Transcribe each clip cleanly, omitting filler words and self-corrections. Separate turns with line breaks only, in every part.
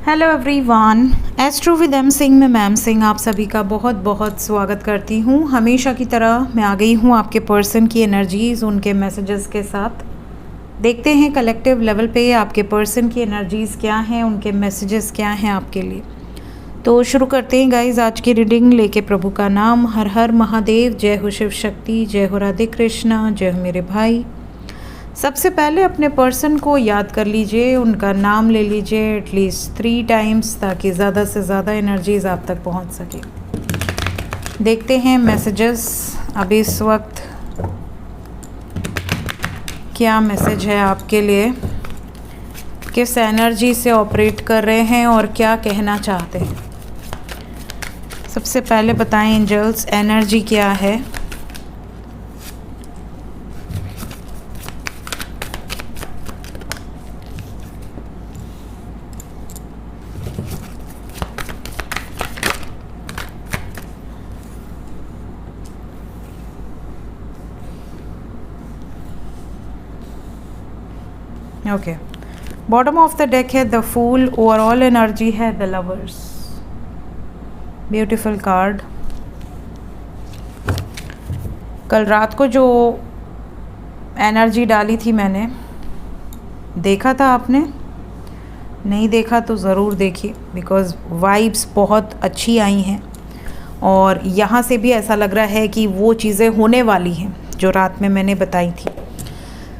Hello everyone, astro with M Singh में ma'am Singh आप सभी का बहुत बहुत स्वागत करती हूँ। हमेशा की तरह मैं आ गई हूँ आपके पर्सन की एनर्जीज़, उनके मैसेजेस के साथ। देखते हैं कलेक्टिव लेवल पे आपके पर्सन की एनर्जीज़ क्या हैं, उनके मैसेजेस क्या हैं आपके लिए। तो शुरू करते हैं गाइज आज की रीडिंग लेके प्रभु का नाम। हर हर महादेव, जय हो शिव शक्ति, जय हो राधे कृष्णा, जय हो मेरे भाई। सबसे पहले अपने पर्सन को याद कर लीजिए, उनका नाम ले लीजिए एटलीस्ट 3 टाइम्स ताकि ज़्यादा से ज़्यादा एनर्जीज आप तक पहुंच सके। देखते हैं मैसेजेस अभी इस वक्त क्या मैसेज है आपके लिए, किस एनर्जी से ऑपरेट कर रहे हैं और क्या कहना चाहते हैं। सबसे पहले बताएं एंजल्स, एनर्जी क्या है। Okay, bottom of the deck है द फूल, ओवरऑल एनर्जी है द लवर्स। Beautiful card. कल रात को जो एनर्जी डाली थी मैंने, देखा था आपने? नहीं देखा तो ज़रूर देखिए, बिकॉज़ वाइब्स बहुत अच्छी आई हैं और यहाँ से भी ऐसा लग रहा है कि वो चीज़ें होने वाली हैं जो रात में मैंने बताई थी।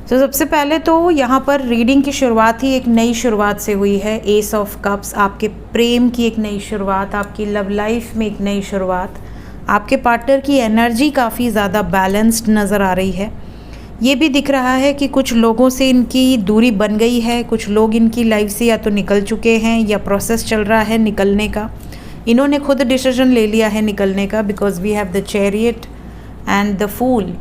तो सबसे पहले तो यहाँ पर रीडिंग की शुरुआत ही एक नई शुरुआत से हुई है। एस ऑफ कप्स, आपके प्रेम की एक नई शुरुआत, आपकी लव लाइफ में एक नई शुरुआत। आपके पार्टनर की एनर्जी काफ़ी ज़्यादा बैलेंस्ड नज़र आ रही है। ये भी दिख रहा है कि कुछ लोगों से इनकी दूरी बन गई है, कुछ लोग इनकी लाइफ से या तो निकल चुके हैं या प्रोसेस चल रहा है निकलने का। इन्होंने खुद डिसीजन ले लिया है निकलने का, because we have the chariot and the fool.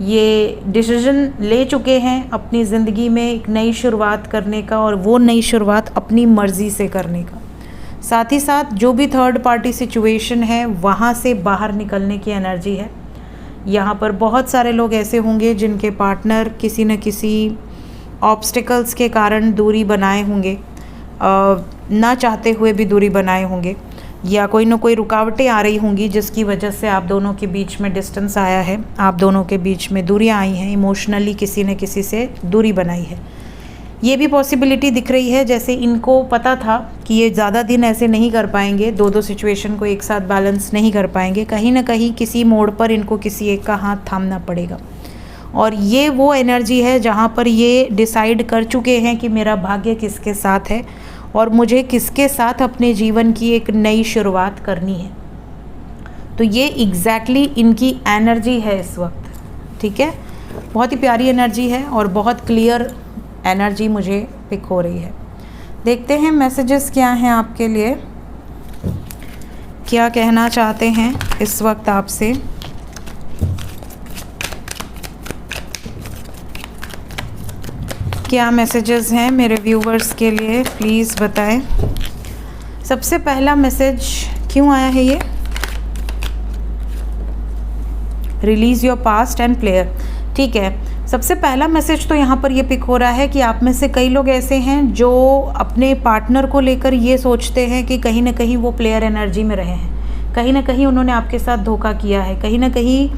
ये डिसीजन ले चुके हैं अपनी ज़िंदगी में एक नई शुरुआत करने का, और वो नई शुरुआत अपनी मर्ज़ी से करने का। साथ ही साथ जो भी थर्ड पार्टी सिचुएशन है वहाँ से बाहर निकलने की एनर्जी है। यहाँ पर बहुत सारे लोग ऐसे होंगे जिनके पार्टनर किसी न किसी ऑब्स्टिकल्स के कारण दूरी बनाए होंगे, ना चाहते हुए भी दूरी बनाए होंगे, या कोई ना कोई रुकावटें आ रही होंगी जिसकी वजह से आप दोनों के बीच में डिस्टेंस आया है, आप दोनों के बीच में दूरियां आई हैं, इमोशनली किसी न किसी से दूरी बनाई है। ये भी पॉसिबिलिटी दिख रही है जैसे इनको पता था कि ये ज़्यादा दिन ऐसे नहीं कर पाएंगे, दो सिचुएशन को एक साथ बैलेंस नहीं कर पाएंगे। कहीं ना कहीं किसी मोड़ पर इनको किसी एक का हाथ थामना पड़ेगा, और ये वो एनर्जी है जहाँ पर ये डिसाइड कर चुके हैं कि मेरा भाग्य किसके साथ है और मुझे किसके साथ अपने जीवन की एक नई शुरुआत करनी है। तो ये एग्जैक्टली इनकी एनर्जी है इस वक्त, ठीक है। बहुत ही प्यारी एनर्जी है और बहुत क्लियर एनर्जी मुझे पिक हो रही है। देखते हैं मैसेजेस क्या हैं आपके लिए, क्या कहना चाहते हैं इस वक्त आपसे। क्या मैसेजेस हैं मेरे व्यूवर्स के लिए, प्लीज़ बताएं। सबसे पहला मैसेज क्यों आया है ये, release your past and player, ठीक है। सबसे पहला मैसेज तो यहाँ पर ये पिक हो रहा है कि आप में से कई लोग ऐसे हैं जो अपने पार्टनर को लेकर ये सोचते हैं कि कहीं ना कहीं वो प्लेयर एनर्जी में रहे हैं, कहीं ना कहीं उन्होंने आपके साथ धोखा किया है, कहीं ना कहीं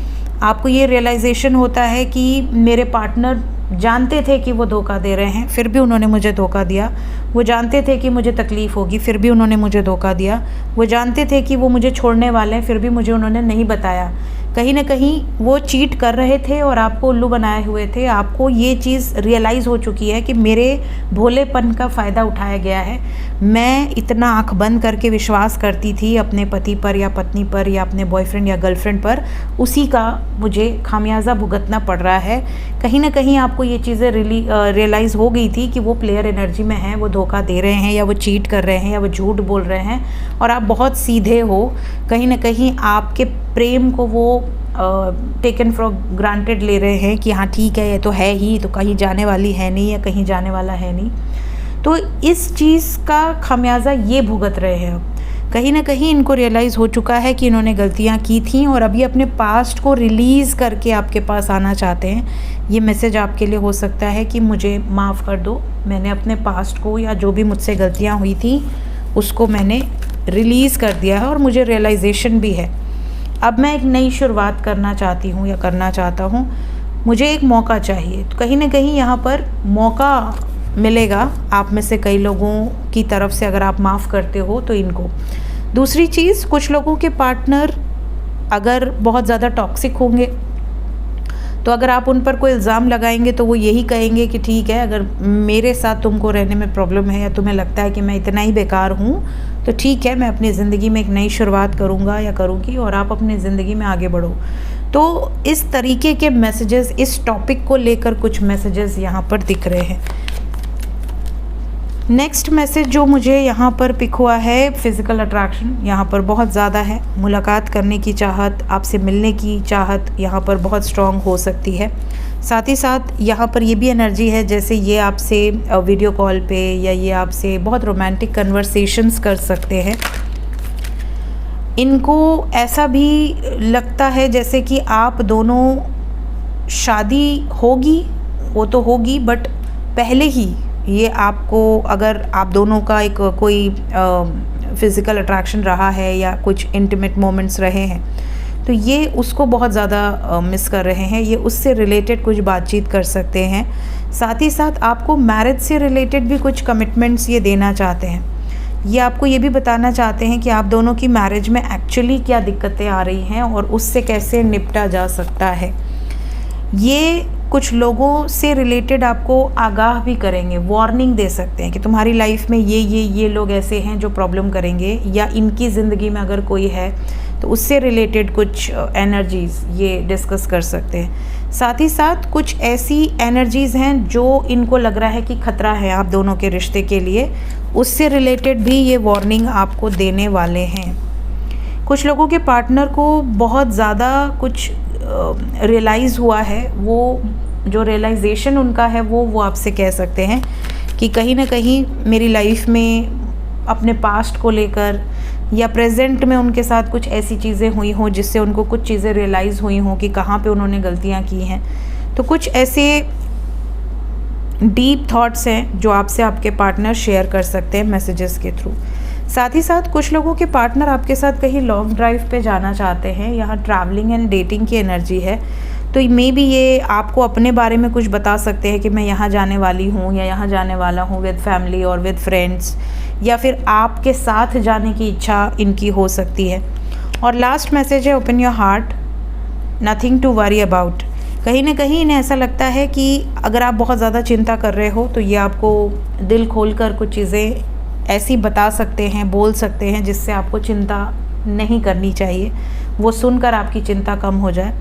आपको ये रियलाइजेशन होता है कि मेरे पार्टनर जानते थे कि वो धोखा दे रहे हैं फिर भी उन्होंने मुझे धोखा दिया, वो जानते थे कि मुझे तकलीफ़ होगी फिर भी उन्होंने मुझे धोखा दिया, वो जानते थे कि वो मुझे छोड़ने वाले हैं फिर भी मुझे उन्होंने नहीं बताया। कहीं ना कहीं वो चीट कर रहे थे और आपको उल्लू बनाए हुए थे। आपको ये चीज़ रियलाइज़ हो चुकी है कि मेरे भोलेपन का फ़ायदा उठाया गया है। मैं इतना आँख बंद करके विश्वास करती थी अपने पति पर या पत्नी पर या अपने बॉयफ्रेंड या गर्लफ्रेंड पर, उसी का मुझे खामियाजा भुगतना पड़ रहा है। कहीं ना कहीं आपको ये चीज़ें रियलाइज़ हो गई थी कि वो प्लेयर एनर्जी में हैं, वो धोखा दे रहे हैं या वो चीट कर रहे हैं या वो झूठ बोल रहे हैं, और आप बहुत सीधे हो। कहीं ना कहीं आपके प्रेम को वो टेकन फॉर ग्रांटेड ले रहे हैं कि हाँ ठीक है ये तो है ही, तो कहीं जाने वाली है नहीं या कहीं जाने वाला है नहीं। तो इस चीज़ का खामियाजा ये भुगत रहे हैं अब। कहीं ना कहीं इनको रियलाइज़ हो चुका है कि इन्होंने गलतियाँ की थी और अभी अपने पास्ट को रिलीज़ करके आपके पास आना चाहते हैं। ये मैसेज आपके लिए हो सकता है कि मुझे माफ़ कर दो, मैंने अपने पास्ट को या जो भी मुझसे गलतियाँ हुई थी उसको मैंने रिलीज़ कर दिया है और मुझे रियलाइजेशन भी है। अब मैं एक नई शुरुआत करना चाहती हूँ या करना चाहता हूँ, मुझे एक मौका चाहिए। तो कहीं ना कहीं यहाँ पर मौका मिलेगा आप में से कई लोगों की तरफ से अगर आप माफ़ करते हो तो इनको। दूसरी चीज़, कुछ लोगों के पार्टनर अगर बहुत ज़्यादा टॉक्सिक होंगे तो अगर आप उन पर कोई इल्ज़ाम लगाएंगे तो वो यही कहेंगे कि ठीक है, अगर मेरे साथ तुमको रहने में प्रॉब्लम है या तुम्हें लगता है कि मैं इतना ही बेकार हूँ तो ठीक है, मैं अपनी ज़िंदगी में एक नई शुरुआत करूँगा या करूँगी और आप अपनी ज़िंदगी में आगे बढ़ो। तो इस तरीके के मैसेजेस, इस टॉपिक को लेकर कुछ मैसेजेस यहाँ पर दिख रहे हैं। नेक्स्ट मैसेज जो मुझे यहाँ पर पिक हुआ है, फिज़िकल अट्रैक्शन यहाँ पर बहुत ज़्यादा है। मुलाकात करने की चाहत, आपसे मिलने की चाहत यहाँ पर बहुत स्ट्रॉन्ग हो सकती है। साथ ही साथ यहाँ पर ये भी एनर्जी है जैसे ये आपसे वीडियो कॉल पे या ये आपसे बहुत रोमांटिक कन्वर्सेशंस कर सकते हैं। इनको ऐसा भी लगता है जैसे कि आप दोनों, शादी होगी वो तो होगी बट पहले ही ये आपको, अगर आप दोनों का एक कोई फ़िज़िकल अट्रैक्शन रहा है या कुछ इंटीमेट मोमेंट्स रहे हैं तो ये उसको बहुत ज़्यादा मिस कर रहे हैं। ये उससे रिलेटेड कुछ बातचीत कर सकते हैं। साथ ही साथ आपको मैरिज से रिलेटेड भी कुछ कमिटमेंट्स ये देना चाहते हैं। ये आपको ये भी बताना चाहते हैं कि आप दोनों की मैरिज में एक्चुअली क्या दिक्कतें आ रही हैं और उससे कैसे निपटा जा सकता है। ये कुछ लोगों से रिलेटेड आपको आगाह भी करेंगे, वार्निंग दे सकते हैं कि तुम्हारी लाइफ में ये लोग ऐसे हैं जो प्रॉब्लम करेंगे, या इनकी ज़िंदगी में अगर कोई है तो उससे रिलेटेड कुछ एनर्जीज़ ये डिस्कस कर सकते हैं। साथ ही साथ कुछ ऐसी एनर्जीज़ हैं जो इनको लग रहा है कि खतरा है आप दोनों के रिश्ते के लिए, उससे रिलेटेड भी ये वार्निंग आपको देने वाले हैं। कुछ लोगों के पार्टनर को बहुत ज़्यादा कुछ रियलाइज़ हुआ है, वो जो रियलाइजेशन उनका है वो आपसे कह सकते हैं कि कहीं ना कहीं मेरी लाइफ में अपने पास्ट को लेकर या प्रेजेंट में उनके साथ कुछ ऐसी चीज़ें हुई हों जिससे उनको कुछ चीज़ें रियलाइज़ हुई हों कि कहाँ पे उन्होंने गलतियाँ की हैं। तो कुछ ऐसे डीप थॉट्स हैं जो आपसे आपके पार्टनर शेयर कर सकते हैं मैसेजेस के थ्रू। साथ ही साथ कुछ लोगों के पार्टनर आपके साथ कहीं लॉन्ग ड्राइव पे जाना चाहते हैं। यहाँ ट्रैवलिंग एंड डेटिंग की एनर्जी है, तो मे बी ये आपको अपने बारे में कुछ बता सकते हैं कि मैं यहाँ जाने वाली हूँ या यहाँ जाने वाला हूँ विद फैमिली और विद फ्रेंड्स, या फिर आपके साथ जाने की इच्छा इनकी हो सकती है। और लास्ट मैसेज है, open your heart, nothing to worry about. कहीं ना कहीं इन्हें ऐसा लगता है कि अगर आप बहुत ज़्यादा चिंता कर रहे हो तो ये आपको दिल खोल कर कुछ चीज़ें ऐसी बता सकते हैं, बोल सकते हैं जिससे आपको चिंता नहीं करनी चाहिए, वो सुनकर आपकी चिंता कम हो जाए।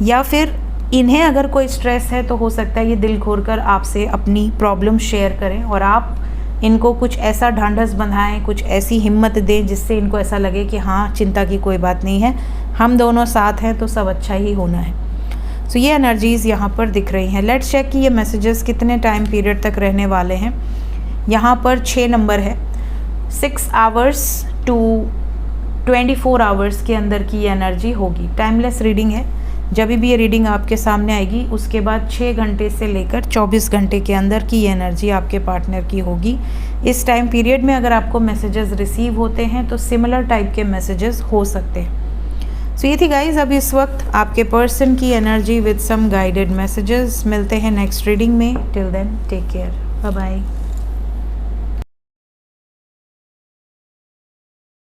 या फिर इन्हें अगर कोई स्ट्रेस है तो हो सकता है ये दिल खोल कर आपसे अपनी प्रॉब्लम शेयर करें और आप इनको कुछ ऐसा ढांढस बंधाएं, कुछ ऐसी हिम्मत दें जिससे इनको ऐसा लगे कि हाँ, चिंता की कोई बात नहीं है, हम दोनों साथ हैं तो सब अच्छा ही होना है। सो ये एनर्जीज़ यहाँ पर दिख रही हैं। लेट्स चेक कि ये मैसेजेस कितने टाइम पीरियड तक रहने वाले हैं। यहाँ पर 6 नंबर है, 6 आवर्स टू 24 आवर्स के अंदर की ये एनर्जी होगी। टाइमलेस रीडिंग है, जब भी ये रीडिंग आपके सामने आएगी उसके बाद 6 घंटे से लेकर 24 घंटे के अंदर की ये एनर्जी आपके पार्टनर की होगी। इस टाइम पीरियड में अगर आपको मैसेजेस रिसीव होते हैं तो सिमिलर टाइप के मैसेजेस हो सकते हैं। सो ये थी गाइज अब इस वक्त आपके पर्सन की energy with some guided messages. मिलते हैं नेक्स्ट रीडिंग में। Till then take care, bye bye.